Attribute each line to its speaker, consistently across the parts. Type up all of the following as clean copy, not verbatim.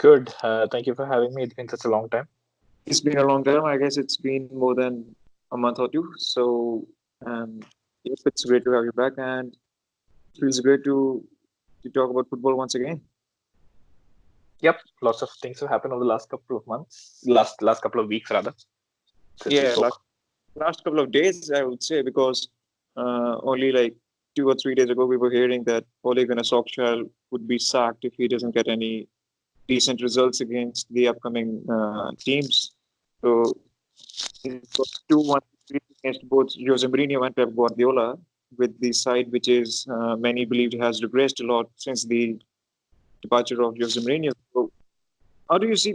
Speaker 1: Good. Thank you for having me. It's been such a long time.
Speaker 2: It's been a long time. I guess it's been more than a month or two. So, um, yes, it's great to have you back, and it feels great to talk about football once again.
Speaker 1: Yep, lots of things have happened over the last couple of months, last couple of weeks rather, since we
Speaker 2: Yeah,
Speaker 1: spoke.
Speaker 2: last couple of days, I would say, because only like 2 or 3 days ago, we were hearing that Ole Gunnar Solskjaer would be sacked if he doesn't get any decent results against the upcoming teams. So, it got 2-1 against both Jose Mourinho and Pep Guardiola, with the side which is many believed has regressed a lot since the departure of Jose Mourinho. So, how do you see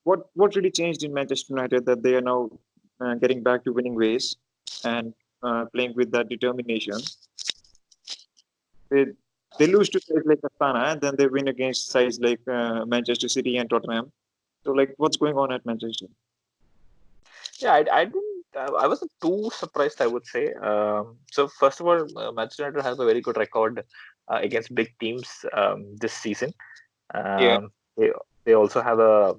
Speaker 2: what really changed in Manchester United that they are now getting back to winning ways and playing with that determination? They they lose to sides like Astana and then they win against sides like Manchester City and Tottenham. So what's going on at Manchester?
Speaker 1: Yeah, I didn't. I wasn't too surprised, I would say. So first of all, Manchester United has a very good record against big teams this season.
Speaker 2: Yeah,
Speaker 1: They also have a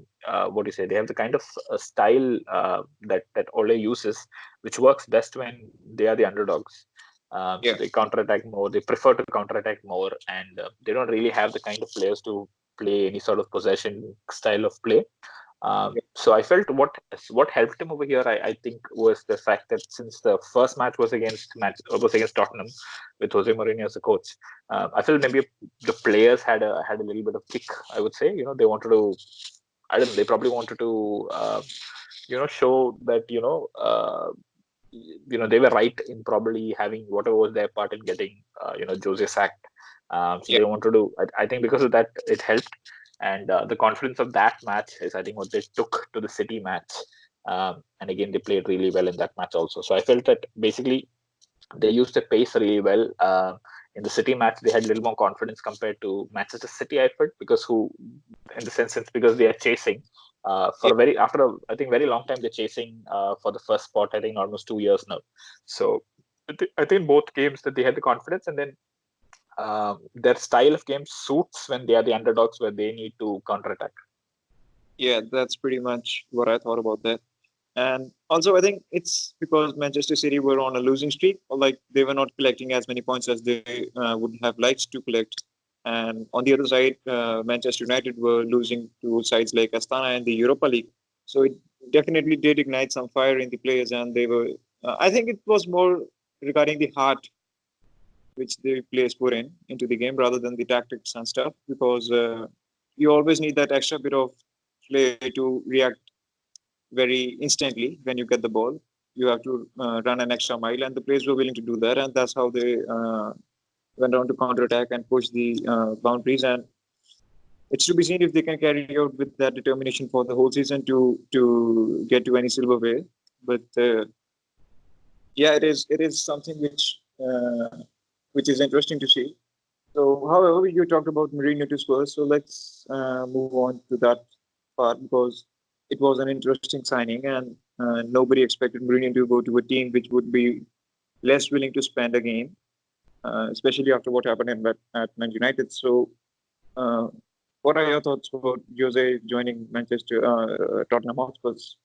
Speaker 1: what do you say? They have the kind of style that Ole uses, which works best when they are the underdogs. So
Speaker 2: yeah,
Speaker 1: they counterattack more. They prefer to counterattack more, and they don't really have the kind of players to play any sort of possession style of play.
Speaker 2: yeah,
Speaker 1: So I felt what helped him over here, I think, was the fact that since the first match was against Tottenham with Jose Mourinho as the coach, I felt maybe the players had a little bit of kick. I would say, they wanted to. I don't know. They probably wanted to, show that they were right in probably having whatever was their part in getting Jose sacked. So
Speaker 2: yeah.
Speaker 1: they wanted to. I think because of that, it helped, and the confidence of that match is I think what they took to the City match. And again, they played really well in that match also. So I felt that basically they used the pace really well. In the City match, they had a little more confidence compared to Manchester City. I felt in the sense, it's because they are chasing for
Speaker 2: Yeah.
Speaker 1: a very after a I think very long time. They're chasing for the first spot. I think almost 2 years now. So I think both games that they had the confidence, and then their style of game suits when they are the underdogs, where they need to counterattack.
Speaker 2: Yeah, that's pretty much what I thought about that. And also, I think it's because Manchester City were on a losing streak, or like they were not collecting as many points as they would have liked to collect. And on the other side, Manchester United were losing to sides like Astana and the Europa League. So it definitely did ignite some fire in the players, and they were. I think it was more regarding the heart which the players put into the game rather than the tactics and stuff, because you always need that extra bit of play to react very instantly when you get the ball. You have to run an extra mile, and the players were willing to do that, and that's how they went on to counter attack and push the boundaries. And it's to be seen if they can carry out with that determination for the whole season to get to any silverware. But yeah, it is something which is interesting to see. So, however, you talked about Mourinho to Spurs, so let's move on to that part because it was an interesting signing, and nobody expected Mourinho to go to a team which would be less willing to spend a game, especially after what happened at Man United. So, uh, what are your thoughts about Jose joining Tottenham Hotspurs?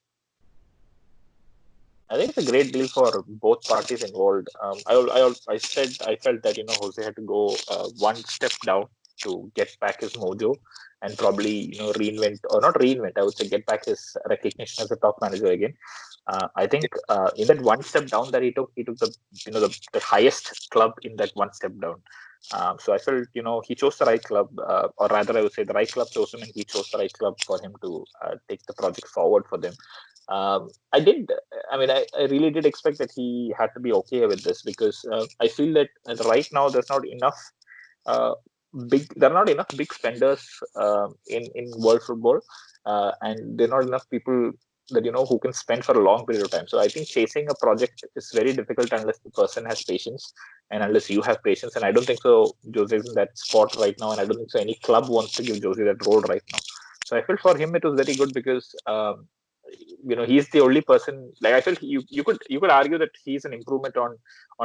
Speaker 1: I think it's a great deal for both parties involved. I said I felt that Jose had to go one step down to get back his mojo and probably reinvent, or not reinvent. I would say get back his recognition as a top manager again. I think in that one step down that he took the highest club in that one step down. So I felt he chose the right club, or rather I would say the right club chose him, and he chose the right club for him to take the project forward for them. I did. I mean, I really did expect that he had to be okay with this because I feel that right now uh, there are not enough big spenders in world football, and there are not enough people that who can spend for a long period of time. So I think chasing a project is very difficult unless the person has patience and unless you have patience. And I don't think so. Jose is in that spot right now, and I don't think so. Any club wants to give Jose that role right now. So I felt for him it was very good because he's the only person. Like I felt you could argue that he's an improvement on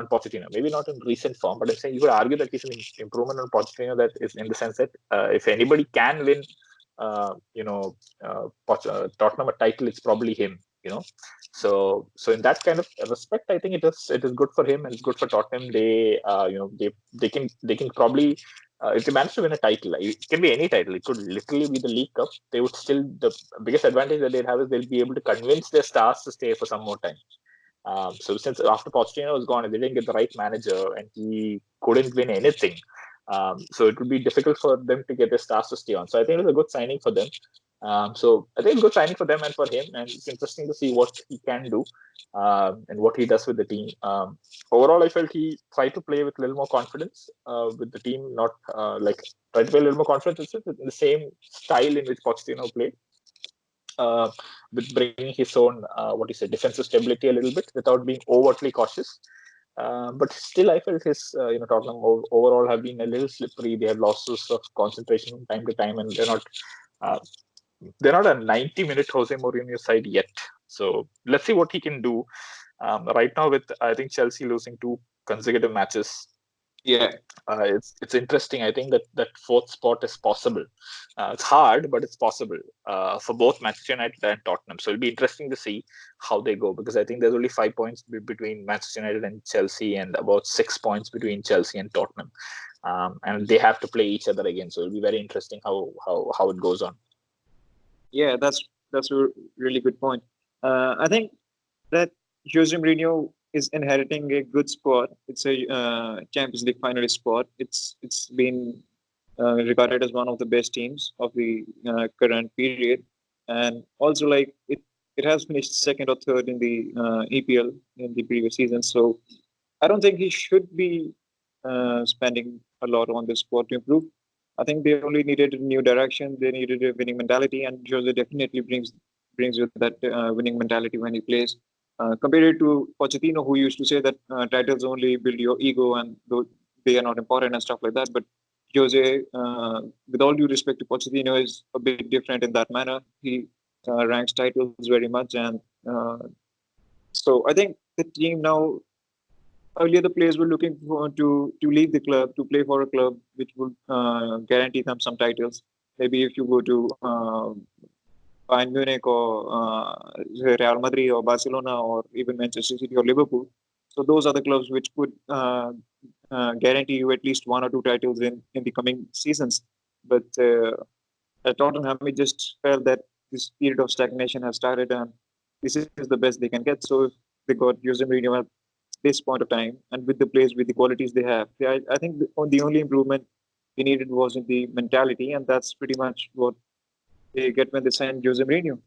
Speaker 1: Pochettino. Maybe not in recent form, but I'm saying you could argue that he's an improvement on Pochettino. That is in the sense that if anybody can win Tottenham a title, it's probably him. So in that kind of respect, I think it is good for him and it's good for Tottenham. They can probably, if they manage to win a title, it can be any title. It could literally be the League Cup. They would still, the biggest advantage that they'd have is they'll be able to convince their stars to stay for some more time. So since after Pochettino was gone, they didn't get the right manager and he couldn't win anything. So it would be difficult for them to get their stars to stay on. So I think it was a good signing for them. So I think it's a good signing for them and for him, and it's interesting to see what he can do and what he does with the team. Overall, I felt he tried to play with a little more confidence with the team, not tried to play a little more confidence in the same style in which Pochettino played. With bringing his own defensive stability a little bit without being overtly cautious. But still, I felt his Tottenham overall have been a little slippery. They have losses of concentration from time to time, and uh, they're not a 90-minute Jose Mourinho side yet. So let's see what he can do. Right now, with I think Chelsea losing 2 consecutive matches,
Speaker 2: Yeah,
Speaker 1: it's interesting. I think that fourth spot is possible. It's hard, but it's possible for both Manchester United and Tottenham. So it'll be interesting to see how they go, because I think there's only 5 points between Manchester United and Chelsea, and about 6 points between Chelsea and Tottenham, and they have to play each other again. So it'll be very interesting how it goes on.
Speaker 2: yeah, that's a really good point. I think that Jose Mourinho is inheriting a good squad. It's a Champions League finalist squad. It's been regarded as one of the best teams of the current period, and also like it has finished second or third in the EPL in the previous season. So I don't think he should be spending a lot on the squad to improve. I think they only needed a new direction. They needed a winning mentality, and Jose definitely brings with that winning mentality when he plays. Compared to Pochettino, who used to say that titles only build your ego and they are not important and stuff like that. But Jose, with all due respect to Pochettino, is a bit different in that manner. He ranks titles very much, and uh, so I think the team now. Earlier, the players were looking to leave the club to play for a club which would guarantee them some titles. Maybe if you go to Bayern Munich or Real Madrid or Barcelona or even Manchester City or Liverpool, so those are the clubs which could guarantee you at least one or two titles in the coming seasons. But at Tottenham, it just felt that this period of stagnation has started, and this is the best they can get. So if they got Jose Mourinho at this point of time, and with the players with the qualities they have, I think the only improvement they needed was in the mentality, and that's pretty much what they get when they sign Jose Mourinho.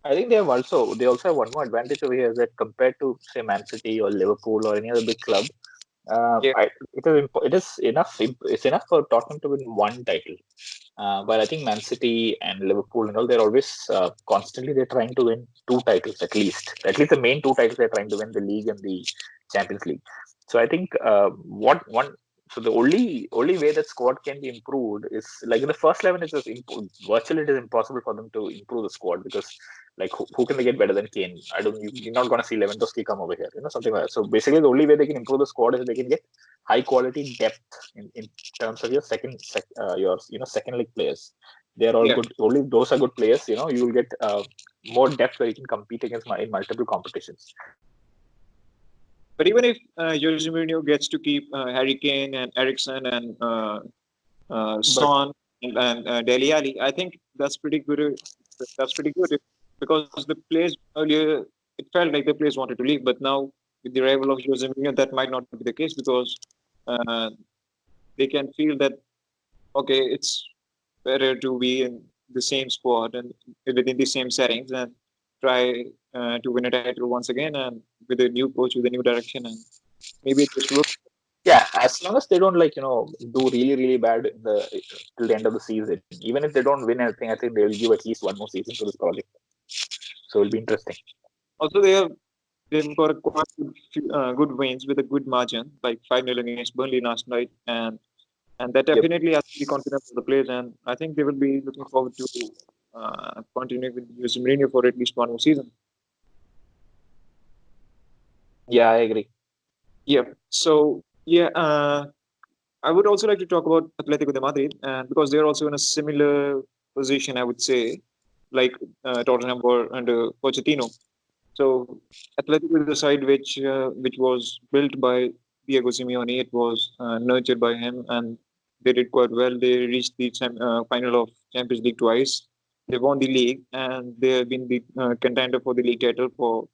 Speaker 1: I think they also have one more advantage over here, is that compared to say Man City or Liverpool or any other big club,
Speaker 2: Yeah,
Speaker 1: it's enough for Tottenham to win one title. But I think Man City and Liverpool and all, they're always constantly they're trying to win two titles at least. At least the main two titles they're trying to win, the league and the Champions League. So I think what one so the only way that squad can be improved is like in the first 11 is just virtually it is impossible for them to improve the squad, because like who can they get better than Kane? You're not going to see Lewandowski come over here, something like that. So basically the only way they can improve the squad is they can get high quality depth in terms of your second league players. They are all
Speaker 2: yeah.
Speaker 1: good. Only those are good players. You will get more depth where you can compete against in multiple competitions.
Speaker 2: But even if Jose Mourinho gets to keep Harry Kane and Ericsson and
Speaker 1: But
Speaker 2: Son and Dele Alli, I think that's pretty good. That's pretty good because the players earlier it felt like the players wanted to leave, but now with the arrival of Jose Mourinho, that might not be the case because uh, they can feel that okay, it's better to be in the same squad and within the same settings and try to win a title once again and with a new coach with a new direction and maybe it just work.
Speaker 1: yeah, as long as they don't do really really bad till the end of the season, even if they don't win anything, I think they will give at least one more season to this project. So it'll be interesting.
Speaker 2: Also, they've got a quite good wins with a good margin, like 5-0 against Burnley last night, and that
Speaker 1: Yep.
Speaker 2: definitely has the confidence of the players, and I think they will be looking forward to continue with Jose Mourinho for at least one more season.
Speaker 1: Yeah, I agree.
Speaker 2: Yeah. So yeah, I would also like to talk about Atletico de Madrid, and because they're also in a similar position, I would say, like Tottenham were under Pochettino. So Atletico is a side which was built by Diego Simeone. It was nurtured by him, and they did quite well. They reached the final of Champions League twice. They won the league, and they have been the contender for the league title for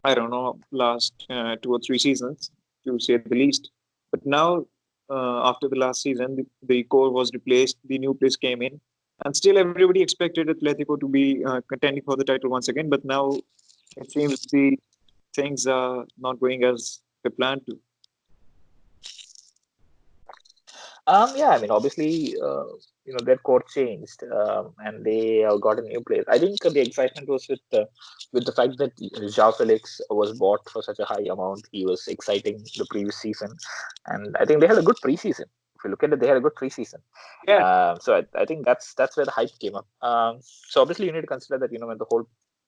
Speaker 2: I don't know last 2 or 3 seasons, to say the least. But now, after the last season, the core was replaced. The new players came in, and still everybody expected Atletico to be contending for the title once again. But now it seems the things are not going as they planned to.
Speaker 1: Yeah, I mean, obviously, their core changed, and they got a new place. I think the excitement was with the fact that João Felix was bought for such a high amount. He was exciting the previous season, and I think they had a good preseason. If you look at it, they had a good preseason.
Speaker 2: Yeah,
Speaker 1: So I think that's where the hype came up. So obviously, you need to consider that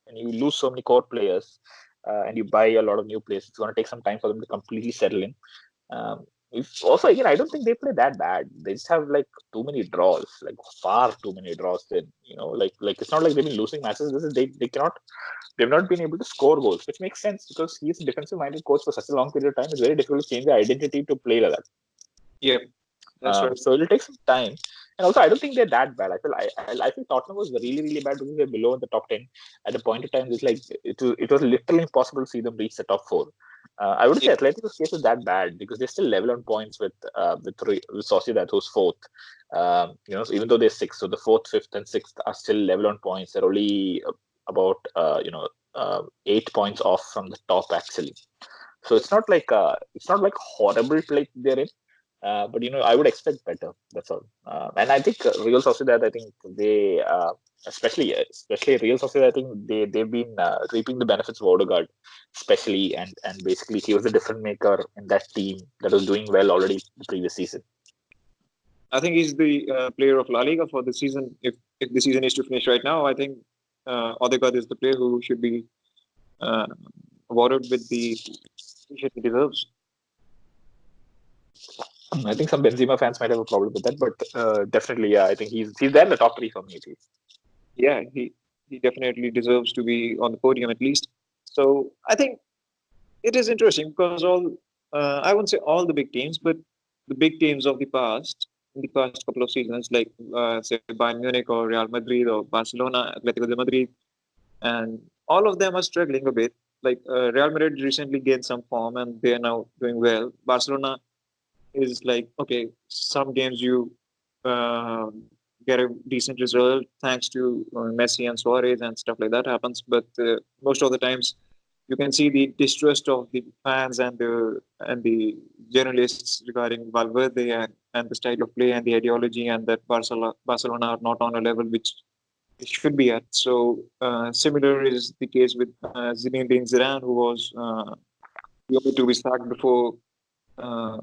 Speaker 1: when you lose so many core players, and you buy a lot of new players, it's going to take some time for them to completely settle in. Also, again, I don't think they play that bad. They just have like too many draws, like far too many draws. Then like it's not like they've been losing matches. This is they've not been able to score goals, which makes sense because he's a defensive-minded coach for such a long period of time. It's very difficult to change the identity to play like that.
Speaker 2: yeah, that's right.
Speaker 1: So it'll take some time. And also, I don't think they're that bad. I feel Tottenham was really really bad because they're below in the top 10. At a point in time, it's like it was literally impossible to see them reach the top four. I wouldn't
Speaker 2: Yeah,
Speaker 1: say Atletico's case is that bad because they're still level on points with Sociedad, who's fourth. So even though they're sixth, so the fourth, fifth, and sixth are still level on points. They're only about 8 points off from the top actually. So it's not like horrible like they're in. But I would expect better. That's all. And I think Real Sociedad. I think they, especially Real Sociedad. I think they've been reaping the benefits of Odegaard, especially and basically he was a difference maker in that team that was doing well already the previous season.
Speaker 2: I think he's the player of La Liga for the season. If the season is to finish right now, I think Odegaard is the player who should be uh, awarded with the appreciation he deserves.
Speaker 1: I think some Benzema fans might have a problem with that, but definitely, yeah, I think he's there in the top three for me at least.
Speaker 2: Yeah, he definitely deserves to be on the podium at least. So I think it is interesting because I wouldn't say all the big teams, but the big teams of the past, in the past couple of seasons, like say Bayern Munich or Real Madrid or Barcelona, Atletico de Madrid, and all of them are struggling a bit. Like Real Madrid recently gained some form and they are now doing well. Barcelona is like, okay, some games you uh, get a decent result thanks to Messi and Suarez and stuff like that happens, but most of the times you can see the distrust of the fans and the journalists regarding Valverde and the style of play and the ideology, and that Barcelona are not on a level which it should be at. So similar is the case with Zinedine Zidane, who was rumored to be sacked before uh,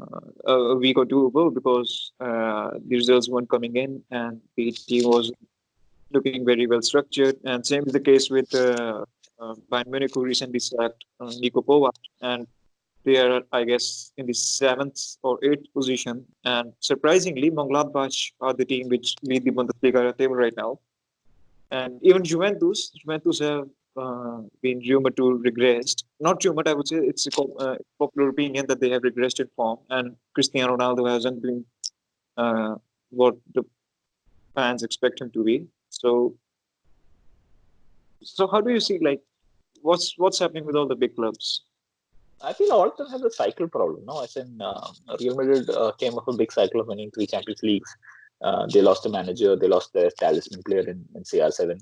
Speaker 2: a week or two ago because the results weren't coming in and the team was looking very well structured. And same is the case with Bayern Munich, who recently sacked Nico Kovac, and they are, I guess, in the seventh or eighth position. And surprisingly, Mönchengladbach are the team which lead the Bundesliga table right now. And even Juventus have been rumored to regress. Not rumored, I would say it's a popular opinion that they have regressed in form, and Cristiano Ronaldo hasn't been what the fans expect him to be. So how do you see like what's happening with all the big clubs?
Speaker 1: I feel all of them have a cycle problem. No, as in Real Madrid came off a big cycle of winning three Champions Leagues. They lost a manager, they lost their talisman player in CR7.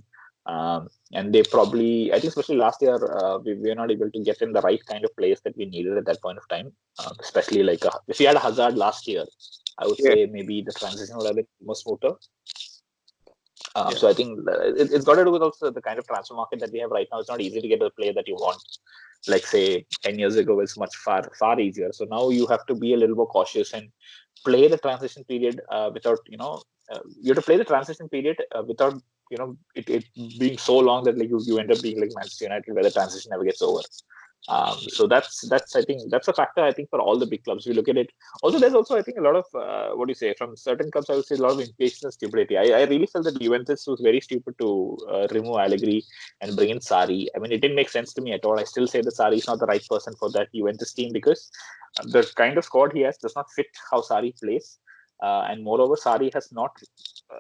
Speaker 1: And they probably, I think, especially last year, we were not able to get in the right kind of players that we needed at that point of time. Especially like if we had a Hazard last year, I would
Speaker 2: Yeah,
Speaker 1: say maybe the transition would have been more smoother.
Speaker 2: yeah,
Speaker 1: So I think it's got to do with also the kind of transfer market that we have right now. It's not easy to get a player that you want. Like say 10 years ago, it's much far easier. So now you have to be a little more cautious and play the transition period without you have to play the transition period without it being so long that like you end up being like Manchester United where the transition never gets over. So that's I think that's a factor I think for all the big clubs. We look at it. Also, there's also I think a lot of what do you say from certain clubs. I would say a lot of impatience and stupidity. I really felt that Juventus was very stupid to remove Allegri and bring in Sarri. I mean, it didn't make sense to me at all. I still say that Sarri is not the right person for that Juventus team because the kind of squad he has does not fit how Sarri plays. And moreover, Sarri has not,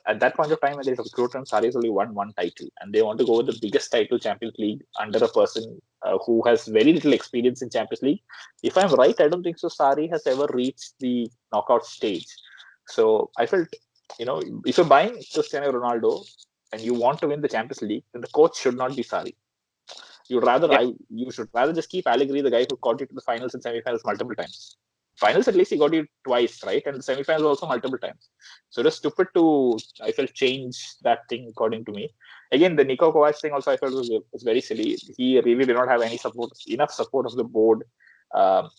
Speaker 1: at that point of time when there's a recruitment, Sarri has only won one title, and they want to go with the biggest title, Champions League, under a person who has very little experience in Champions League. If I'm right, I don't think so. Sarri has ever reached the knockout stage. So I felt, if you're buying Cristiano Ronaldo and you want to win the Champions League, then the coach should not be Sarri. You should rather just keep Allegri, the guy who got you to the finals and semifinals multiple times. Finals, at least he got you twice, right? And the semifinals also multiple times. So it was stupid to, I felt, change that thing according to me. Again, the Niko Kovac thing also I felt was very silly. He really did not have enough support of the board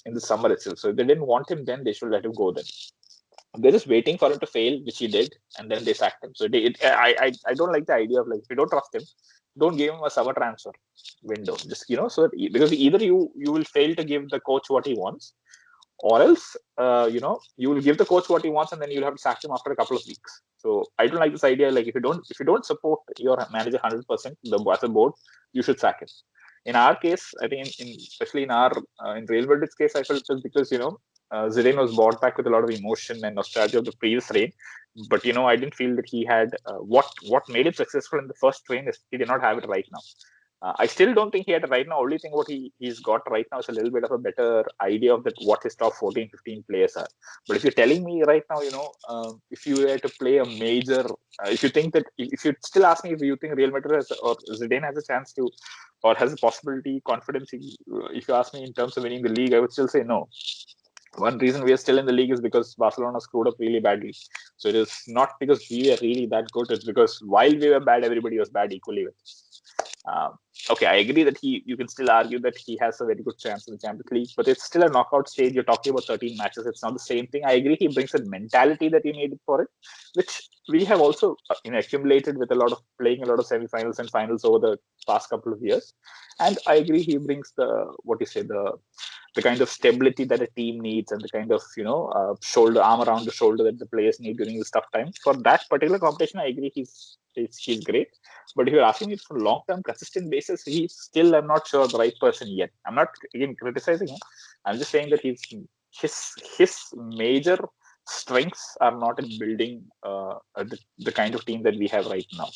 Speaker 1: in the summer itself. So if they didn't want him then, they should let him go then. They're just waiting for him to fail, which he did, and then they sacked him. So I don't like the idea of like, if you don't trust him, don't give him a summer transfer window. Just because either you will fail to give the coach what he wants, or else you will give the coach what he wants and then you'll have to sack him after a couple of weeks. So I don't like this idea. Like, if you don't support your manager 100%, as a board, you should sack him. In our case, I think especially in Real Madrid's case, I felt it was because Zidane was brought back with a lot of emotion and nostalgia of the previous reign. But I didn't feel that he had what made it successful in the first reign is he did not have it right now. I still don't think he had it right now. Only thing what he's got right now is a little bit of a better idea of what his top 14, 15 players are. But if you're telling me right now, if you were to play a major, if you think that, if you still ask me if you think Real Madrid or Zidane has a chance to, or has a possibility, confidence, if you ask me in terms of winning the league, I would still say no. One reason we are still in the league is because Barcelona screwed up really badly. So it is not because we are really that good. It's because while we were bad, everybody was bad equally with us. Okay, I agree that you can still argue that he has a very good chance in the Champions League, but it's still a knockout stage. You're talking about 13 matches. It's not the same thing. I agree he brings a mentality that he needed for it, which we have also accumulated with playing a lot of semifinals and finals over the past couple of years. And I agree he brings the kind of stability that a team needs and the kind of arm around the shoulder that the players need during this tough time. For that particular competition, I agree he's great. But if you're asking me for long-term consistent basis, I'm not sure the right person yet. I'm not again criticizing him. I'm just saying that his major strengths are not in building the kind of team that we have right now.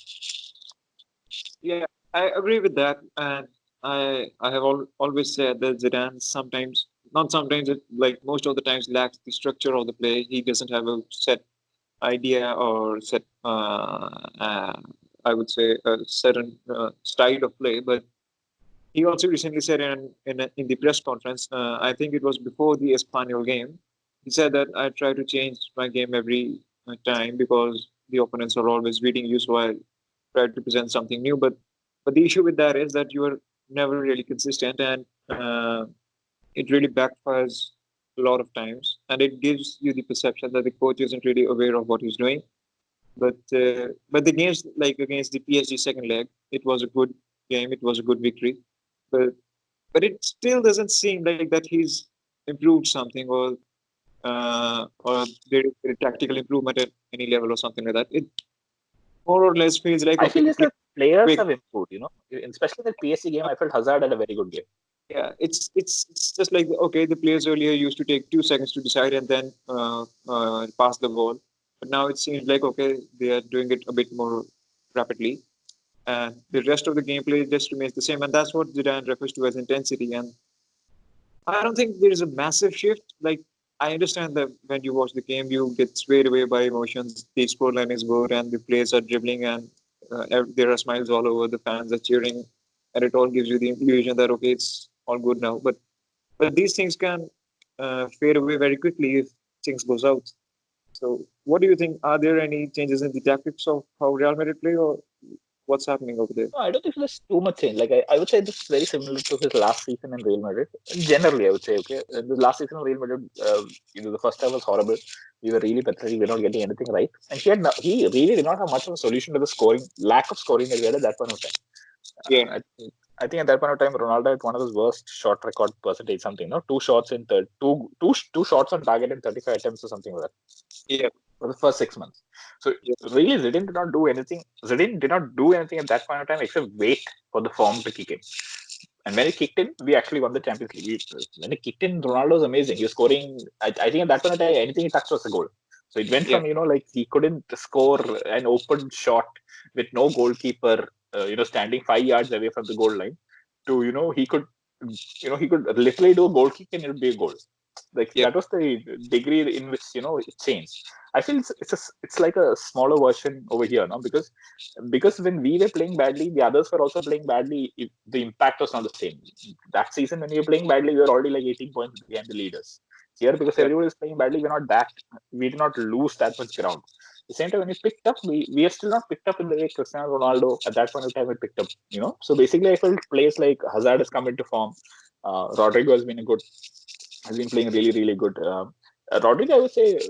Speaker 2: Yeah, I agree with that, and I have always said that Zidane sometimes, not sometimes, like most of the times, lacks the structure of the play. He doesn't have a set idea or set, I would say, a certain style of play. But he also recently said in the press conference, I think it was before the Espanyol game, he said that I try to change my game every time because the opponents are always beating you, so I try to present something new. But the issue with that is that you are never really consistent, and it really backfires a lot of times, and it gives you the perception that the coach isn't really aware of what he's doing. But the games like against the PSG second leg, it was a good game. It was a good victory, but it still doesn't seem like that he's improved something or there is a tactical improvement at any level or something like that. It more or less feels like
Speaker 1: I
Speaker 2: okay,
Speaker 1: feel
Speaker 2: the
Speaker 1: that the players
Speaker 2: quick.
Speaker 1: have improved, especially in the PSG game. I felt Hazard had a very good game.
Speaker 2: Yeah, it's just like okay, the players earlier used to take 2 seconds to decide and then pass the ball, but now it seems like okay, they are doing it a bit more rapidly, and the rest of the gameplay just remains the same, and that's what Zidane refers to as intensity. And I don't think there is a massive shift. Like I understand that when you watch the game, you get swayed away by emotions. The scoreline is good, and the players are dribbling, and there are smiles all over. The fans are cheering, and it all gives you the illusion that okay, it's all good now. But these things can fade away very quickly if things goes out. So, what do you think? Are there any changes in the tactics of how Real Madrid play, or what's happening over there?
Speaker 1: No, I don't think there's too much change. Like I would say this is very similar to his last season in Real Madrid. Generally, I would say okay. The last season in Real Madrid, the first half was horrible. We were really pathetic. We were not getting anything right, and he really did not have much of a solution to the lack of scoring that we had at that point of time.
Speaker 2: Yeah,
Speaker 1: I think at that point of time, Ronaldo had one of his worst shot record percentage, something, no, two shots in two shots on target in 35 attempts or something like that
Speaker 2: Yeah,
Speaker 1: for the first 6 months. So
Speaker 2: yeah,
Speaker 1: really, Zidane did not do anything. Zidane did not do anything at that point of time except wait for the form to kick in. And when it kicked in, we actually won the Champions League. When it kicked in, Ronaldo was amazing. He was scoring. I think at that point of time, anything he touched was a goal. So it went
Speaker 2: yeah,
Speaker 1: from like he couldn't score an open shot with no goalkeeper, standing 5 yards away from the goal line, to he could literally do a goal kick and it would be a goal. Like
Speaker 2: yeah,
Speaker 1: that was the degree in which it changed. I feel it's like a smaller version over here, no? Because when we were playing badly, the others were also playing badly. The impact was not the same. That season, when we were playing badly, we were already like 18 points behind the leaders. Here, because
Speaker 2: yeah,
Speaker 1: everybody is playing badly, we did not lose that much ground. At the same time, when we picked up, we are still not picked up in the way Cristiano Ronaldo at that point of time we picked up. So basically, I felt players like Hazard has come into form. Rodrygo has been playing really, really good. Rodrygo, I would say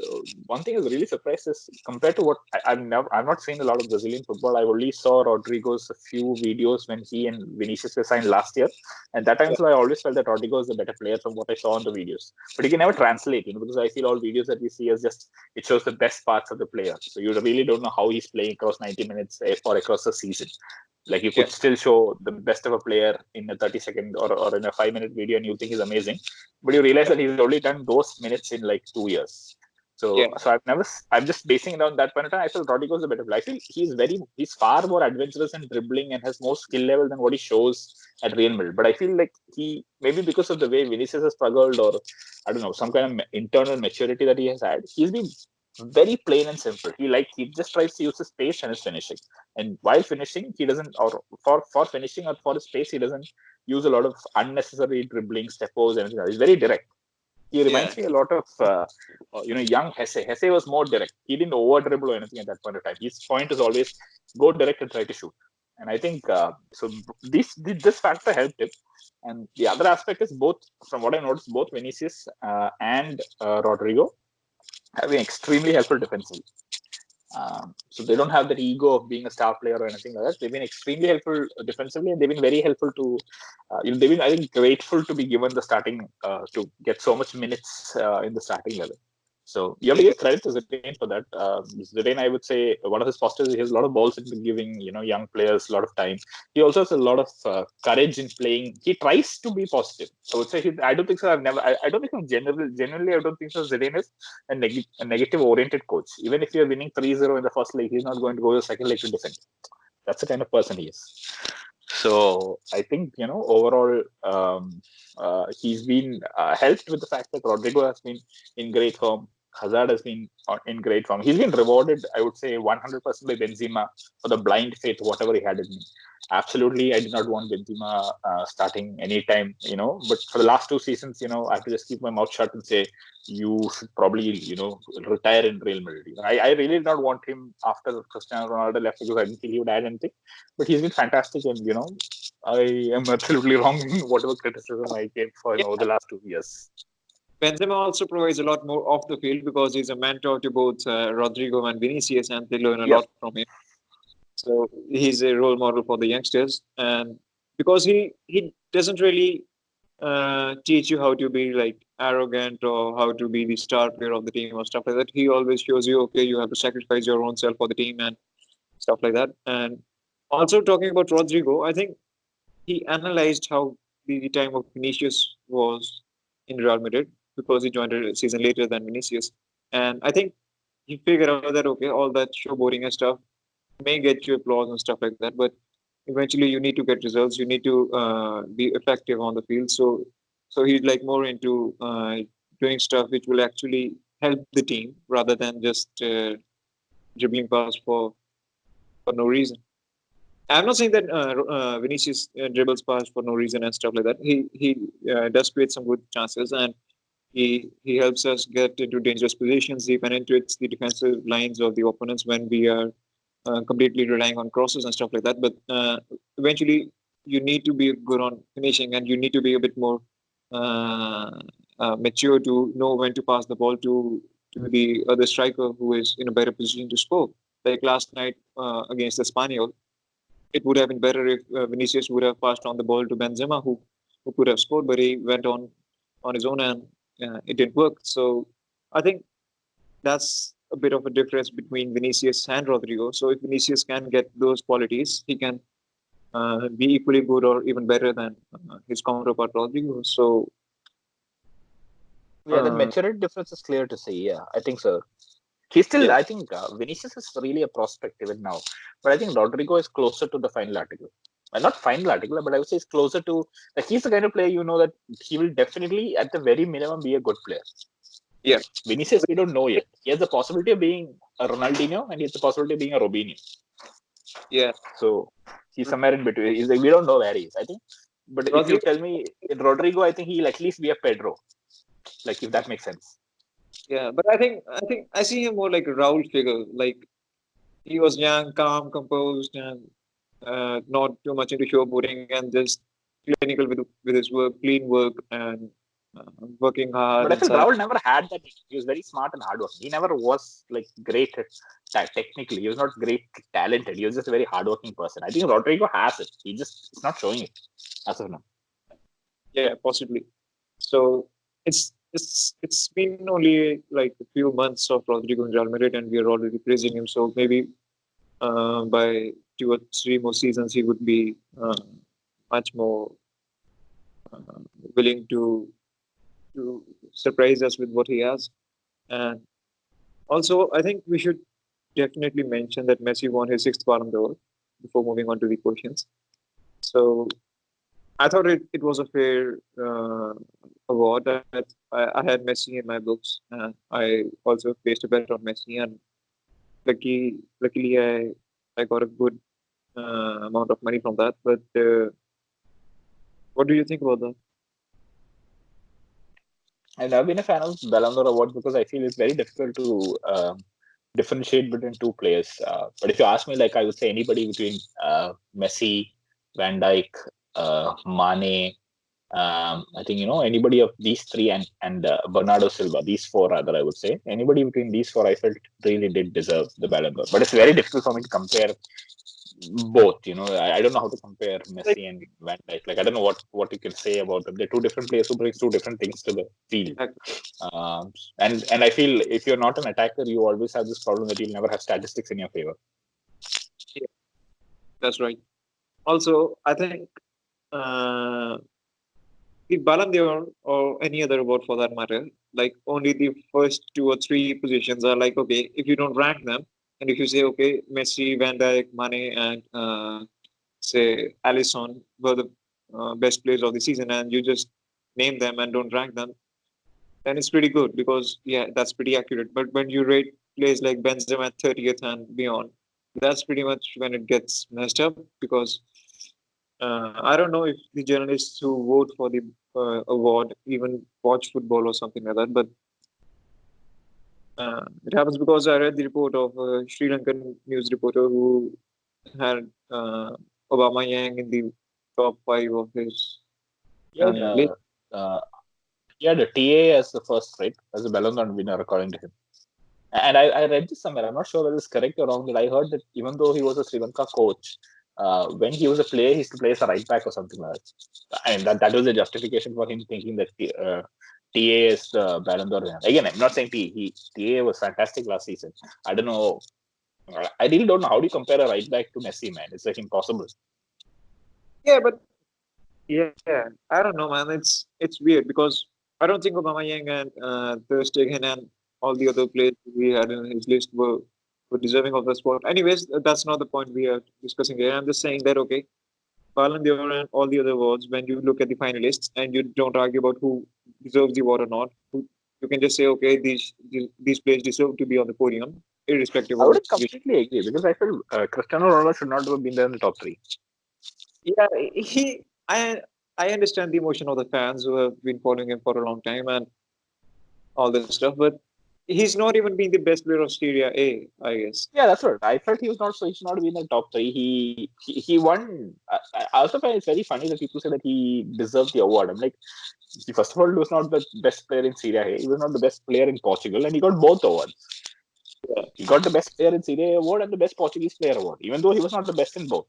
Speaker 1: one thing is really surprised is compared to what I've not seen a lot of Brazilian football. I only saw Rodrygo's a few videos when he and Vinicius were signed last year, and that time
Speaker 2: yeah,
Speaker 1: so I always felt that Rodrygo is a better player from what I saw on the videos. But he can never translate, because I feel all videos that we see is just it shows the best parts of the player. So you really don't know how he's playing across 90 minutes or across a season. Like you
Speaker 2: yeah,
Speaker 1: could still show the best of a player in a 30-second or in a 5-minute video, and you think he's amazing, but you realize that he's only done those minutes in like 2 years. So,
Speaker 2: yeah,
Speaker 1: so I'm just basing it on that point of time. I feel Rodrigo's a better player. I feel he's far more adventurous and dribbling and has more skill level than what he shows at Real Madrid. But I feel like he, maybe because of the way Vinicius has struggled, or I don't know, some kind of internal maturity that he has had, he's been very plain and simple. He just tries to use his pace and his finishing. And while finishing, he doesn't, or for finishing or for his pace, he doesn't use a lot of unnecessary dribbling, steppos, and everything. He's very direct. He
Speaker 2: yeah,
Speaker 1: reminds me a lot of young Hesse. Hesse was more direct. He didn't over dribble or anything at that point of time. His point is always go direct and try to shoot. And I think so. This factor helped him. And the other aspect is both, from what I noticed, both Vinicius and Rodrigo have been extremely helpful defensively. So they don't have that ego of being a star player or anything like that. They've been extremely helpful defensively, and they've been very helpful to, they've been, I think, grateful to be given the starting, to get so much minutes in the starting level. So you have to
Speaker 2: yeah,
Speaker 1: give credit to Zidane for that. Zidane, I would say, one of his positives, he has a lot of balls into giving young players a lot of time. He also has a lot of courage in playing. He tries to be positive. I would say I don't think so. I don't think so. Genuinely, I don't think so. Zidane is a negative oriented coach. Even if you're winning 3-0 in the first leg, he's not going to go to the second leg to defend. That's the kind of person he is. So I think overall, he's been helped with the fact that Rodrigo has been in great form. Hazard has been in great form. He's been rewarded, I would say, 100% by Benzema for the blind faith, whatever he had in him. Absolutely, I did not want Benzema starting anytime, But for the last 2 seasons, I have to just keep my mouth shut and say you should probably, retire in Real Madrid. I really did not want him after Cristiano Ronaldo left because I didn't feel he would add anything. But he's been fantastic, and I am absolutely wrong in whatever criticism I gave for him over the
Speaker 2: yeah.
Speaker 1: last 2 years.
Speaker 2: Benzema also provides a lot more off the field because he's a mentor to both Rodrigo and Vinicius, and they learn a
Speaker 1: Yep.
Speaker 2: lot from him. So he's a role model for the youngsters, and because he doesn't really teach you how to be like arrogant or how to be the star player of the team or stuff like that. He always shows you, okay, you have to sacrifice your own self for the team and stuff like that. And also talking about Rodrigo, I think he analyzed how the time of Vinicius was in Real Madrid because he joined a season later than Vinicius. And I think he figured out that, okay, all that showboating and stuff may get you applause and stuff like that, but eventually you need to get results. You need to be effective on the field. So he's like more into doing stuff which will actually help the team rather than just dribbling past for no reason. I'm not saying that Vinicius dribbles past for no reason and stuff like that. He does create some good chances, and he helps us get into dangerous positions. He penetrates the defensive lines of the opponents when we are completely relying on crosses and stuff like that. But eventually, you need to be good on finishing, and you need to be a bit more uh, mature to know when to pass the ball to the other striker who is in a better position to score. Like last night against the Spaniel, it would have been better if Vinicius would have passed on the ball to Benzema, who could have scored, but he went on his own and it didn't work. So I think that's a bit of a difference between Vinicius and Rodrygo. So if Vinicius can get those qualities, he can be equally good or even better than his counterpart Rodrygo. So
Speaker 1: Yeah, the
Speaker 2: uh,
Speaker 1: maturity difference is clear to see. Yeah, I think so. He's still,
Speaker 2: yeah,
Speaker 1: I think Vinicius is really a prospect even now. But I think Rodrygo is closer to the final article. Well, not final article, but I would say he's closer to, like, he's the kind of player that he will definitely, at the very minimum, be a good player.
Speaker 2: yeah,
Speaker 1: Vinicius, we don't know yet. He has the possibility of being a Ronaldinho and he has the possibility of being a Robinho.
Speaker 2: yeah.
Speaker 1: So he's somewhere in between. He's like, we don't know where he is, I think. But if you
Speaker 2: Rodrygo,
Speaker 1: tell me in Rodrygo, I think he'll at least be a Pedro. Like, if that makes sense.
Speaker 2: yeah, but I think I see him more like a Raul figure. Like he was young, calm, composed, and not too much into showboating and just clinical with his work, clean work, and working hard
Speaker 1: But I
Speaker 2: and
Speaker 1: feel
Speaker 2: silent.
Speaker 1: Rahul never had that. He was very smart and hardworking. He never was like great technically. He was not great talented. He was just a very hardworking person. I think Rodrigo has it. He just is not showing it as of now.
Speaker 2: Yeah, possibly. So it's been only like a few months of Rodrigo in Real Madrid, and we are already praising him. So maybe by 2 or 3 more seasons, he would be much more uh, willing to surprise us with what he has. And also, I think we should definitely mention that Messi won his sixth Ballon d'Or before moving on to the questions. So I thought it was a fair award. That I had Messi in my books. I also placed a bet on Messi, and luckily I got a good amount of money from that. But what do you think about that?
Speaker 1: And I've been a fan of Ballon d'Or award because I feel it's very difficult to differentiate between two players. But if you ask me, like I would say anybody between Messi, Van Dijk, Mane. I think anybody of these three and Bernardo Silva, these four rather, I would say anybody between these four, I felt really did deserve the Ballon d'Or. But it's very difficult for me to compare both. I don't know how to compare
Speaker 2: Like,
Speaker 1: Messi and Van Dijk. Like I don't know what you can say about them. They're two different players who brings two different things to the field.
Speaker 2: exactly.
Speaker 1: And I feel if you're not an attacker, you always have this problem that you'll never have statistics in your favor.
Speaker 2: Yeah, that's right. Also, I think uh, the Ballon d'Or or any other award for that matter, like only the first 2 or 3 positions are like okay, if you don't rank them, and if you say okay, Messi, Van Dijk, Mane, and say Alisson were the best players of the season, and you just name them and don't rank them, then it's pretty good because yeah, that's pretty accurate. But when you rate players like Benzema at 30th and beyond, that's pretty much when it gets messed up because I don't know if the journalists who vote for the award even watch football or something like that, but it happens because I read the report of a Sri Lankan news reporter who had Obama Yang in the top 5 of his
Speaker 1: Yeah,
Speaker 2: list.
Speaker 1: uh, yeah, the TA as the first, right, as a Ballon d'Or winner according to him. And I read this somewhere. I'm not sure whether it's correct or wrong, but I heard that even though he was a Sri Lanka coach, when he was a player, he used to play as a right back or something like that. And that was the justification for him thinking that TA is the Ballon d'Or winner. Again, I'm not saying TA was fantastic last season. I don't know. I really don't know how do you compare a right back to Messi, man. It's like impossible.
Speaker 2: Yeah, but yeah, I don't know, man. It's weird because I don't think Obama Yang and Ter Stegen and all the other players we had in his list were deserving of the spot. Anyways, that's not the point we are discussing here. I'm just saying that okay, Ballon d'Or and all the other awards, when you look at the finalists and you don't argue about who deserves the award or not, you can just say okay, these players deserve to be on the podium, irrespective
Speaker 1: I
Speaker 2: of.
Speaker 1: would completely agree because I feel Cristiano Ronaldo should not have been there in the top three.
Speaker 2: Yeah, I understand the emotion of the fans who have been following him for a long time and all this stuff, but he's not even being the best player of Serie A, I guess.
Speaker 1: Yeah, that's right. I felt he was not so he should not be in the top three. He won. I also find it's very funny that people say that he deserved the award. I'm like, first of all, he was not the best player in Serie A. He was not the best player in Portugal, and he got both awards.
Speaker 2: Yeah,
Speaker 1: He got the best player in Serie A award and the best Portuguese player award, even though he was not the best in both.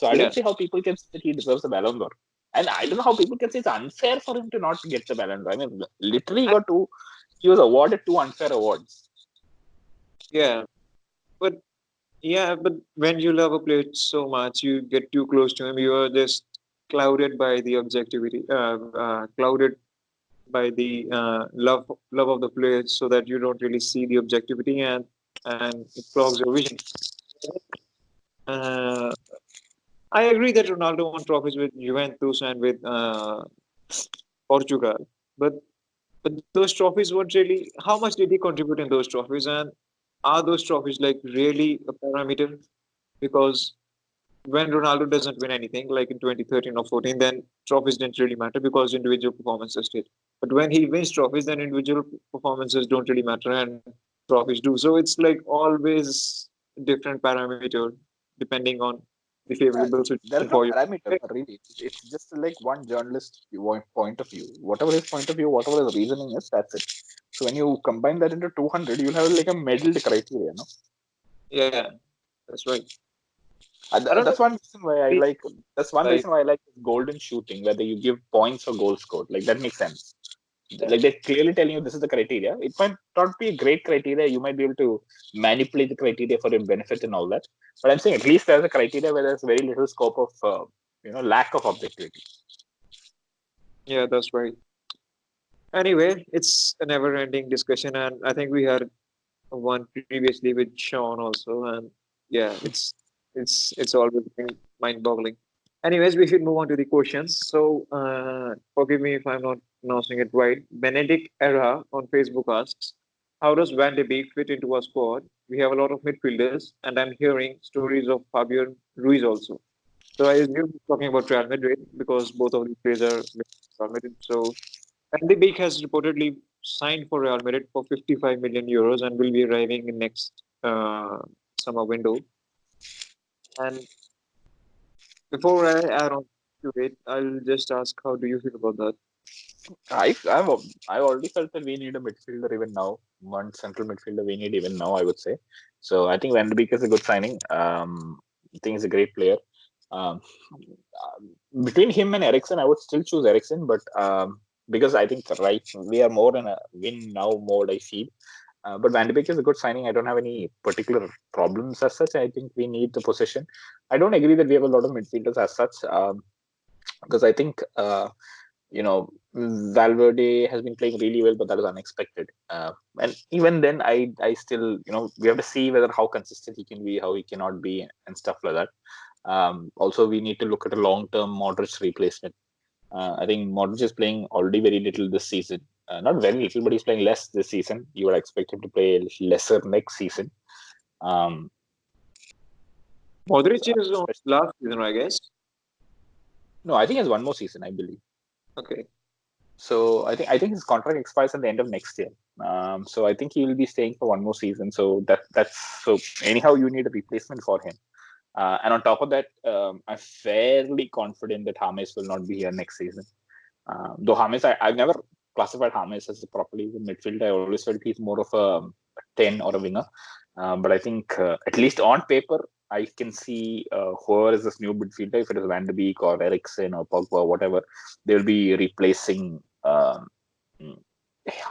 Speaker 1: So I don't
Speaker 2: Yeah,
Speaker 1: see how people can say that he deserves the Ballon d'Or. And I don't know how people can say it's unfair for him to not get the Ballon d'Or. I mean, literally, he was awarded two unfair awards.
Speaker 2: yeah, but but when you love a player so much, you get too close to him. You are just clouded by the objectivity, clouded by the love of the player, so that you don't really see the objectivity, and it clogs your vision. Uh, I agree that Ronaldo won trophies with Juventus and with Portugal, but those trophies weren't really. How much did he contribute in those trophies, and are those trophies like really a parameter? Because when Ronaldo doesn't win anything, like in 2013 or 14, then trophies didn't really matter because individual performances did. But when he wins trophies, then individual performances don't really matter and trophies do. So it's like always a different parameter depending on the favorable situation
Speaker 1: There's no
Speaker 2: for you.
Speaker 1: parameter, really. It's just like one journalist point of view. Whatever his point of view, whatever his reasoning is, that's it. So when you combine that into 200, you'll have like a medaled criteria, no?
Speaker 2: Yeah, that's right. I
Speaker 1: That's
Speaker 2: don't
Speaker 1: one reason why I
Speaker 2: know.
Speaker 1: like. That's one
Speaker 2: Like,
Speaker 1: reason why I like golden shooting, whether you give points for goals scored. Like that makes sense. Like they're clearly telling you this is the criteria. It might not be a great criteria. You might be able to manipulate the criteria for your benefit and all that. But I'm saying at least there's a criteria where there's very little scope of lack of objectivity.
Speaker 2: yeah, that's right. Anyway, it's a never-ending discussion, and I think we had one previously with Sean also, and yeah, it's always been mind-boggling. Anyways, we should move on to the questions. So, forgive me if I'm not pronouncing it right. Benedict Erha on Facebook asks, "How does Van de Beek fit into our squad? We have a lot of midfielders, and I'm hearing stories of Fabian Ruiz also." So I assume he's talking about Real Madrid because both of these players are Real Madrid. So Van de Beek has reportedly signed for Real Madrid for 55 million euros and will be arriving in next summer window. And before I add on to it, I'll just ask, how do you feel about that?
Speaker 1: I've I've already felt that we need a midfielder even now. One central midfielder we need even now, I would say. So I think Van de Beek is a good signing. I think he's a great player. Um, Between him and Ericsson, I would still choose Ericsson, but because I think we are more in a win now mode. I feel. But Van de Beek is a good signing. I don't have any particular problems as such. I think we need the position. I don't agree that we have a lot of midfielders as such, because I think Valverde has been playing really well, but that is unexpected. And even then, I still, we have to see whether how consistent he can be, how he cannot be, and stuff like that. Also, we need to look at a long-term Modric replacement. I think Modric is playing already very little this season. Not very little, but he's playing less this season. You would expect him to play lesser next season. Um,
Speaker 2: Modric is on last season, I guess.
Speaker 1: no, I think he has one more season, I believe.
Speaker 2: Okay.
Speaker 1: So I think his contract expires at the end of next year. So I think he will be staying for one more season. So that's so anyhow you need a replacement for him. And on top of that, I'm fairly confident that James will not be here next season. Though James, I've never classified James as properly a midfielder. I always felt he's more of a 10 or a winger. But I think at least on paper, I can see whoever is this new midfielder, if it is Van de Beek or Eriksen or Pogba or whatever, they'll be replacing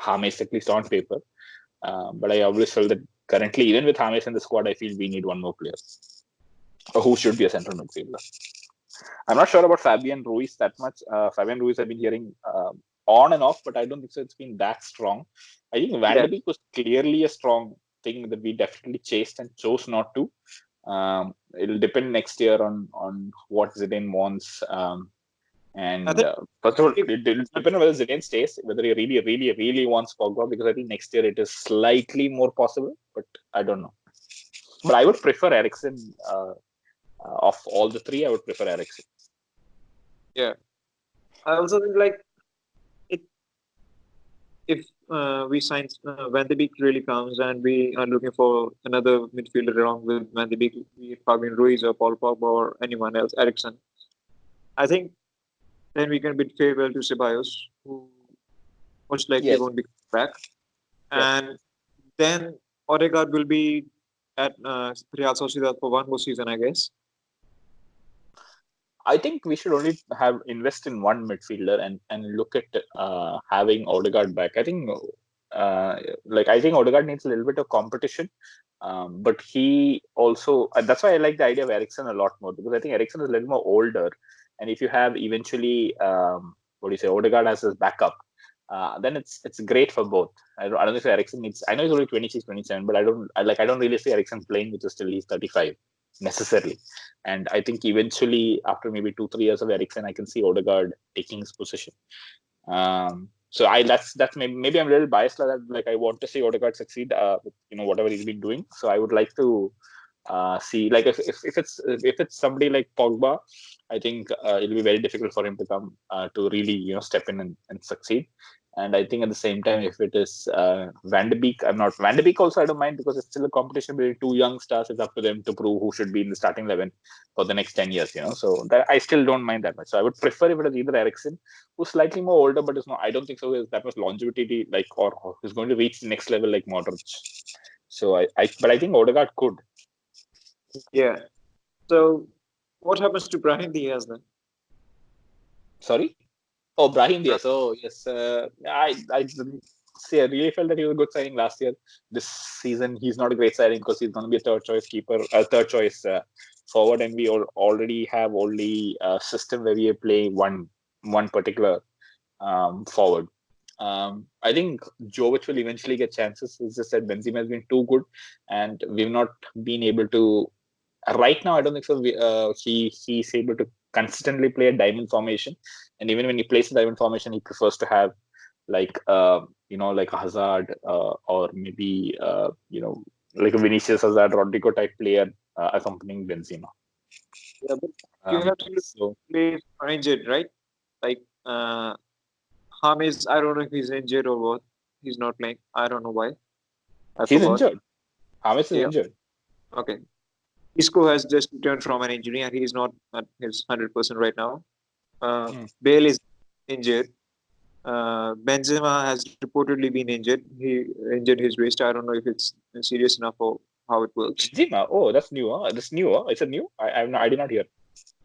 Speaker 1: James at least on paper. But I always felt that currently, even with James in the squad, I feel we need one more player who should be a central midfielder. I'm not sure about Fabian Ruiz that much. Fabian Ruiz, I've been hearing on and off, but I don't think so. It's been that strong. I think Van
Speaker 2: Yeah.
Speaker 1: de Beek was clearly a strong thing that we definitely chased and chose not to. It'll depend next year on what Zidane wants.
Speaker 2: I
Speaker 1: And
Speaker 2: think
Speaker 1: first of all, it'll depend on whether Zidane stays, whether he really, really, really wants Pogba, because I think next year it is slightly more possible, but I don't know. But I would prefer Ericsson. Of all the three, I would prefer Ericsson.
Speaker 2: yeah. I also think like it if we sign Van de Beek really comes and we are looking for another midfielder along with Van de Beek, be it Fabian Ruiz or Paul Pogba or anyone else, Ericsson. I think then we can bid farewell to Ceballos, who most likely
Speaker 1: Yes.
Speaker 2: won't be back.
Speaker 1: Yes.
Speaker 2: And then Odegaard will be at Real Sociedad for one more season, I guess.
Speaker 1: I think we should only have invest in one midfielder and look at having Odegaard back. I think uh, I think Odegaard needs a little bit of competition, but he also that's why I like the idea of Ericsson a lot more, because I think Ericsson is a little more older, and if you have eventually what do you say, Odegaard as his backup, then it's great for both. I don't think Ericsson needs. I know he's only 26, 27, but I don't really see Ericsson playing with still he's 35 necessarily. And I think eventually, after maybe 2, 3 years of Ericsson, I can see Odegaard taking his position. So that's maybe I'm a little biased like that. Like I want to see Odegaard succeed. Whatever he's been doing. So I would like to see, like, if it's somebody like Pogba, I think it'll be very difficult for him to come to really step in and succeed. And I think at the same time, if it is Van de Beek, I'm not Van de Beek. Also, I don't mind, because it's still a competition between two young stars. It's up to them to prove who should be in the starting 11 for the next 10 years. So that I still don't mind that much. So I would prefer if it is either Ericsson, who's slightly more older, but is not. I don't think so. He has that much longevity, like, or is going to reach the next level like Modric. So but I think Odegaard could.
Speaker 2: Yeah. So what happens to Brahim Diaz then?
Speaker 1: Sorry. Oh, Brahim Diaz. Oh, yes. I see. I really felt that he was a good signing last year. This season, he's not a great signing because he's going to be a third choice keeper, a third choice forward, and we already have only a system where we play one particular forward. I think Jovic will eventually get chances. It's just that Benzema has been too good, and we've not been able to. Right now, I don't think so. He's able to consistently play a diamond formation, and even when he plays a diamond formation, he prefers to have like a Hazard or maybe like a Vinicius, Hazard, Rodrygo type player accompanying Benzema.
Speaker 2: Yeah, but you have to
Speaker 1: So
Speaker 2: play injured, right? Like James, I don't know if he's injured or what. He's not playing. I don't know why. I
Speaker 1: he's
Speaker 2: forgot.
Speaker 1: injured. James is
Speaker 2: Yeah.
Speaker 1: injured.
Speaker 2: Okay. Isco has just returned from an injury and he's not at his 100% right now. Bale is injured. Benzema has reportedly been injured. He injured his wrist. I don't know if it's serious enough or how it works.
Speaker 1: Benzema. Oh, that's new. Huh? That's new. Huh? It's a new. I did not hear.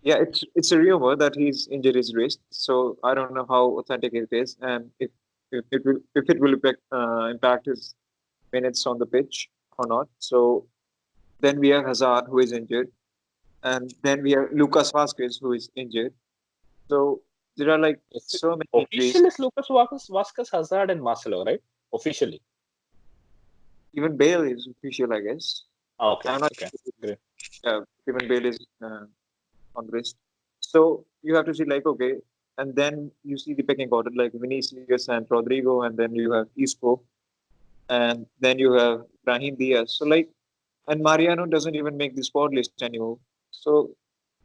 Speaker 2: Yeah, it's a rumor that he's injured his wrist. So I don't know how authentic it is and if it will impact his minutes on the pitch or not. So then we have Hazard who is injured, and then we have Lucas Vasquez who is injured. So there are like so many injuries.
Speaker 1: Official is Lucas Vasquez, Hazard, and Marcelo, right? Officially.
Speaker 2: Even Bale is official, I guess.
Speaker 1: Oh, okay.
Speaker 2: I'm not
Speaker 1: Okay.
Speaker 2: sure. Even Bale is on the list. So you have to see like okay, and then you see the pecking order like Vinicius and Rodrygo, and then you have Isco, and then you have Brahim Diaz. So like, and Mariano doesn't even make the squad list anymore. So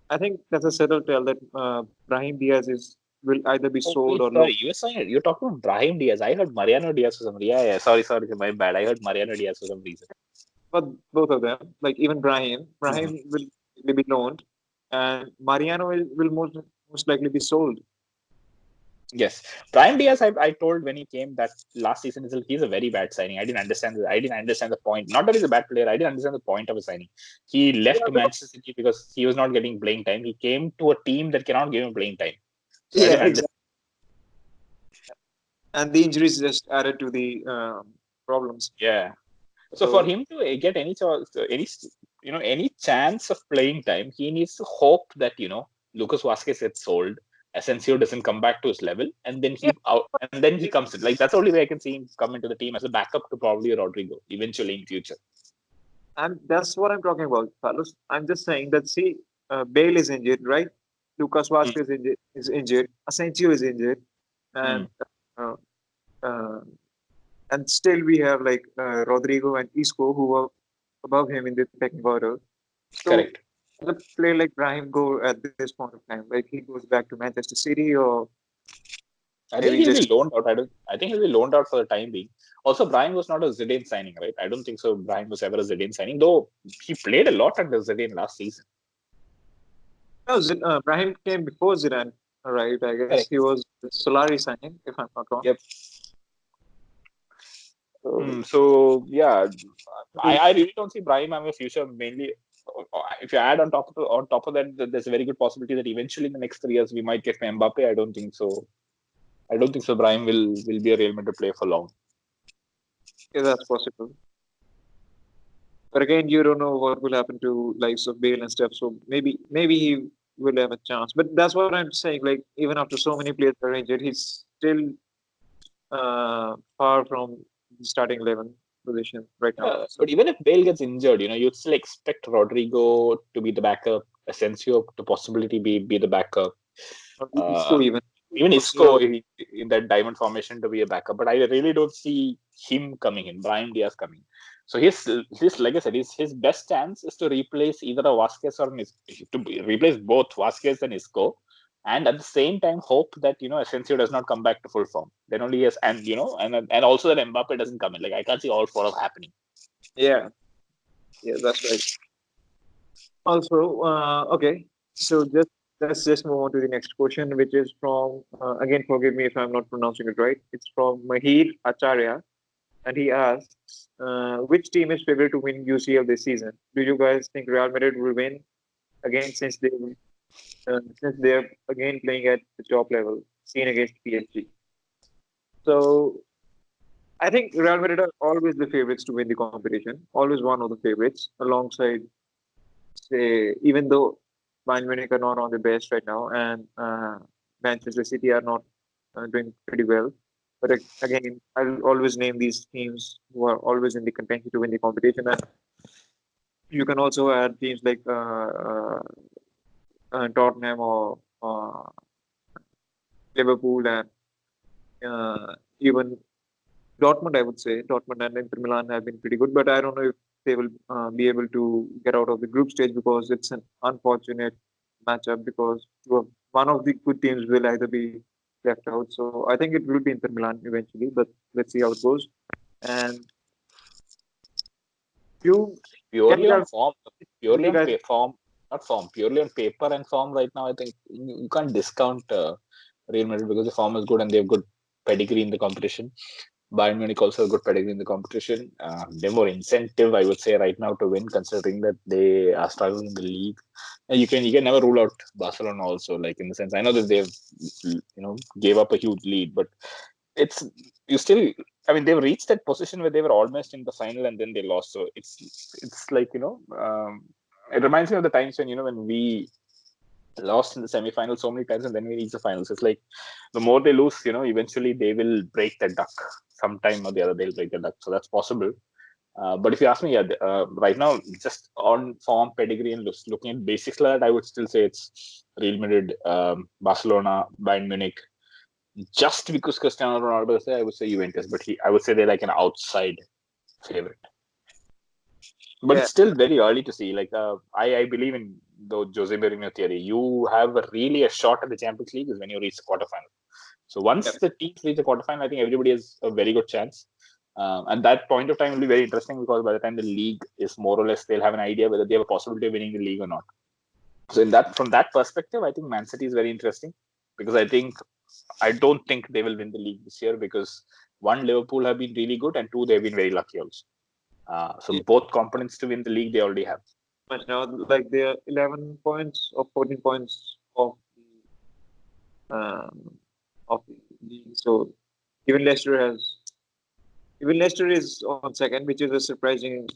Speaker 2: I think that's a settled tell that Brahim Diaz will either be
Speaker 1: Oh,
Speaker 2: sold
Speaker 1: wait,
Speaker 2: or
Speaker 1: sorry.
Speaker 2: low.
Speaker 1: You're talking about Brahim Diaz. I heard Mariano Diaz for some reason. Yeah, yeah. Sorry, my bad. I heard Mariano Diaz for some reason.
Speaker 2: But both of them, like even Brahim will be loaned, and Mariano will most likely be sold.
Speaker 1: Yes, Brahim Diaz. I told when he came that last season he's a very bad signing. I didn't understand the point. Not that he's a bad player. I didn't understand the point of a signing. He left
Speaker 2: Yeah,
Speaker 1: Manchester City because he was not getting playing time. He came to a team that cannot give him playing time. So I
Speaker 2: yeah,
Speaker 1: didn't understand.
Speaker 2: exactly. And the injuries just added to the problems.
Speaker 1: Yeah. So for
Speaker 2: So
Speaker 1: him to get any chance, any chance of playing time, he needs to hope that Lucas Vasquez gets sold, Asensio doesn't come back to his level, and then
Speaker 2: yeah,
Speaker 1: he comes in. Like that's the only way I can see him come into the team as a backup to probably Rodrygo eventually in future.
Speaker 2: and that's what I'm talking about, Carlos. I'm just saying that see, Bale is injured, right? Lucas
Speaker 1: Mm,
Speaker 2: Vasquez is injured. Asensio is injured,
Speaker 1: mm,
Speaker 2: and uh, uh, and still we have like Rodrigo and Isco who are above him in the pecking order. So
Speaker 1: correct.
Speaker 2: the player like Brahim go at this point of time, like he goes back to Manchester City or
Speaker 1: I think
Speaker 2: maybe
Speaker 1: he'll be
Speaker 2: just
Speaker 1: loaned out. I think he'll be loaned out for the time being. Also, Brian was not a Zidane signing, right? I don't think so. Brian was ever a Zidane signing, though he played a lot under Zidane last season.
Speaker 2: no, Brahim came before Zidane, right? I guess
Speaker 1: Correct.
Speaker 2: he was Solari signing, if I'm not wrong.
Speaker 1: Yep.
Speaker 2: So,
Speaker 1: So yeah, I really don't see Brahim having a future mainly. if you add on top of that, there's a very good possibility that eventually in the next 3 years we might get Mbappe. I don't think so. Brahim will be a Real Madrid player for long.
Speaker 2: Yeah, that's possible. But again, you don't know what will happen to likes of Bale and stuff. So maybe he will have a chance. But that's what I'm saying. Like even after so many players are injured, he's still far from the starting 11 position right now. So
Speaker 1: But even if Bale gets injured, you'd still expect Rodrygo to be the backup, Asensio to possibility be the backup.
Speaker 2: Isco even
Speaker 1: Even Isco
Speaker 2: also
Speaker 1: in that diamond formation to be a backup, but I really don't see him coming in. Brahim Diaz coming. So his like I said, his best chance is to replace either a Vasquez or replace both Vasquez and Isco, and at the same time hope that Asensio does not come back to full form. Then only yes, and also that Mbappe doesn't come in. Like I can't see all four of happening.
Speaker 2: yeah, that's right. Also, okay, so let's just move on to the next question, which is from again, forgive me if I'm not pronouncing it right. It's from Mihir Acharaya, and he asks, which team is favored to win UCL this season? Do you guys think Real Madrid will win again since they're again playing at the top level, seen against PSG? So I think Real Madrid are always the favorites to win the competition, always one of the favorites, alongside say even though Bayern Munich are not on the best right now, and Manchester City are not doing pretty well. But again, I'll always name these teams who are always in the contention to win the competition. And you can also add teams like Tottenham or Liverpool and even Dortmund. I would say Dortmund and Inter Milan have been pretty good, but I don't know if they will be able to get out of the group stage because it's an unfortunate matchup because one of the good teams will either be left out. So I think it will be Inter Milan eventually, but let's see how it goes. And you can
Speaker 1: Purely
Speaker 2: you
Speaker 1: on
Speaker 2: guys,
Speaker 1: form, form, not form, purely on paper and form right now. I think you can't discount Real Madrid because the form is good and they have good pedigree in the competition. Bayern Munich also have good pedigree in the competition. They're more incentive, I would say, right now to win, considering that they are struggling in the league. And you can never rule out Barcelona also, like in the sense I know that they've gave up a huge lead, but it's you still. I mean, they've reached that position where they were almost in the final and then they lost. So it's like it reminds me of the times when when we lost in the semi-final so many times and then we reach the finals. It's like the more they lose, eventually they will break the duck. Sometime or the other they'll break the duck. So that's possible. But if you ask me, yeah, right now, just on form, pedigree, and looking at basics like that, I would still say it's Real Madrid, Barcelona, Bayern Munich. Just because Cristiano Ronaldo is there, I would say Juventus, but I would say they're like an outside favorite. But
Speaker 2: yeah,
Speaker 1: it's still very early to see. Like I believe in the Jose Mourinho theory. You have really a shot at the Champions League is when you reach the quarterfinal. So
Speaker 2: yeah,
Speaker 1: once the teams reach the quarterfinal, I think everybody has a very good chance. And that point of time will be very interesting because by the time the league is more or less, they'll have an idea whether they have a possibility of winning the league or not. So from that perspective, I think Man City is very interesting because I don't think they will win the league this year because one, Liverpool have been really good, and two, they've been very lucky also. So
Speaker 2: yeah.
Speaker 1: both components to win the league they already have.
Speaker 2: Much now, like they're 11 points or 14 points um, of the league. So even Leicester is on second, which is a surprising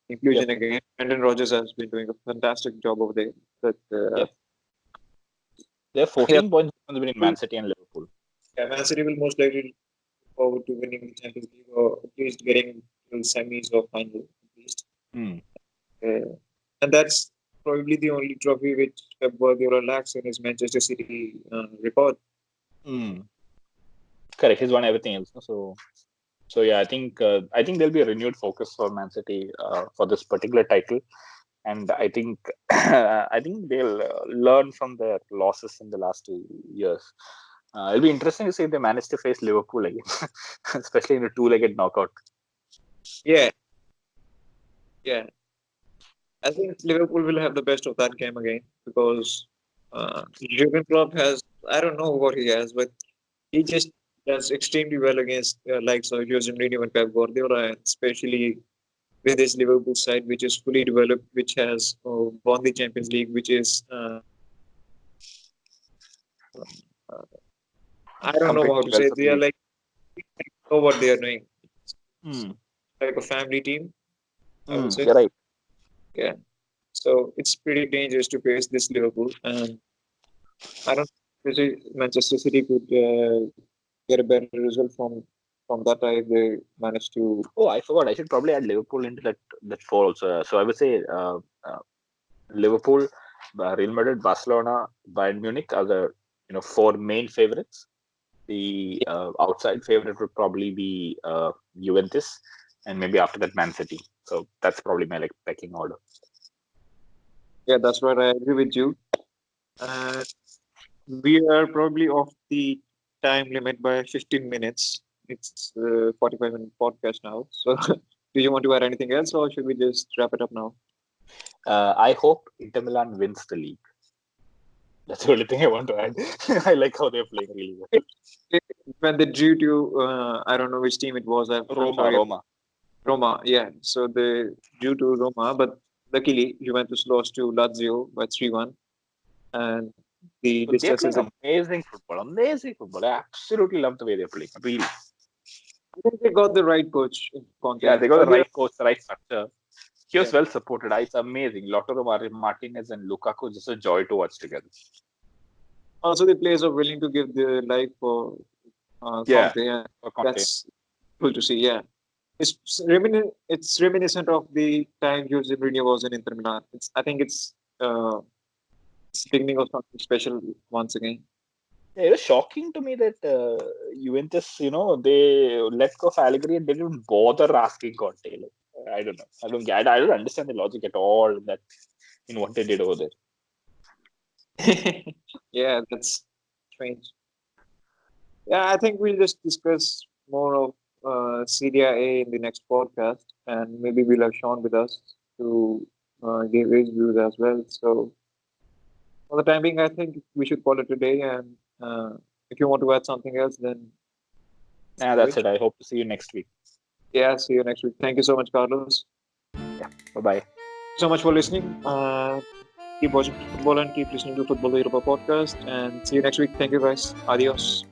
Speaker 2: inclusion
Speaker 1: Yep.
Speaker 2: again. Brendan Rodgers has been doing a fantastic job over there. But
Speaker 1: Yep. They have
Speaker 2: yeah,
Speaker 1: 14 points between Man City and Liverpool.
Speaker 2: yeah, Man City will most likely look forward to winning the Champions League or at least getting to semis or final at least.
Speaker 1: Hmm.
Speaker 2: And that's probably the only trophy which Pep Guardiola lacks in his Manchester City record.
Speaker 1: Hmm. Correct. He's won everything else. So yeah, I think there'll be a renewed focus for Man City for this particular title, and I think I think they'll learn from their losses in the last 2 years. It'll be interesting to see if they manage to face Liverpool again, especially in a two-legged knockout.
Speaker 2: Yeah, yeah. I think Liverpool will have the best of that game again because Jurgen Klopp has, I don't know what he has, but he just does extremely well against likes of Jose Mourinho and Pep Guardiola, and especially with this Liverpool side, which is fully developed, which has won the Champions League, which is I don't know how
Speaker 1: Completely
Speaker 2: to
Speaker 1: well
Speaker 2: say. They are
Speaker 1: supported.
Speaker 2: like know what they are doing.
Speaker 1: Hmm.
Speaker 2: Like a family team, I would
Speaker 1: Hmm.
Speaker 2: say.
Speaker 1: You're right.
Speaker 2: Yeah. So it's pretty dangerous to face this Liverpool, and I don't think Manchester City could get a better result from that if they manage to.
Speaker 1: Oh, I forgot. I should probably add Liverpool into that four also. So I would say Liverpool, Real Madrid, Barcelona, Bayern Munich are the four main favorites. The outside favorite would probably be Juventus, and maybe after that Man City. So that's probably my like pecking order.
Speaker 2: Yeah, that's right. I agree with you. And we are probably off the time limit by 15 minutes. It's 45-minute podcast now. So, do you want to add anything else, or should we just wrap it up now?
Speaker 1: I hope Inter Milan wins the league. That's the only thing I want to add. I like how they're playing really well.
Speaker 2: When they drew to, I don't know which team it was. I'm
Speaker 1: Roma,
Speaker 2: sorry,
Speaker 1: Roma.
Speaker 2: Roma. Yeah, so they drew to Roma, but luckily Juventus lost to Lazio by 3-1, and the
Speaker 1: But they're
Speaker 2: distance
Speaker 1: playing
Speaker 2: is.
Speaker 1: amazing football. Amazing football. I absolutely love the way they're playing. Really.
Speaker 2: I think they got the right coach in
Speaker 1: Yeah,
Speaker 2: Conte.
Speaker 1: they got the
Speaker 2: Earlier,
Speaker 1: right coach, the right structure. He was
Speaker 2: yeah.
Speaker 1: well supported. It's amazing. Lautaro Martinez and Lukaku just a joy to watch together.
Speaker 2: Also, the players are willing to give their life for
Speaker 1: Yeah,
Speaker 2: Conte, and
Speaker 1: for Conte.
Speaker 2: that's cool to see. Yeah, it's reminiscent of the time Jose Mourinho was in Inter Milan. I think it's beginning of something special once again.
Speaker 1: Yeah, it was shocking to me that Juventus, they let go of Allegri and they didn't bother asking Conte. Like, I don't know. I don't understand the logic at all in what they did over there.
Speaker 2: Yeah, that's strange. Yeah, I think we'll just discuss more of Serie A in the next podcast, and maybe we'll have Sean with us to give his views as well. So, for the time being, I think we should call it a day. And if you want to add something else, then
Speaker 1: Yeah,
Speaker 2: do
Speaker 1: that's
Speaker 2: it.
Speaker 1: it. I hope to see you next week.
Speaker 2: Yeah, see you next week. Thank you so much, Carlos.
Speaker 1: Yeah. Bye bye.
Speaker 2: So much for listening. Keep watching football and keep listening to Football Europa podcast. And see you next week. Thank you, guys. Adios.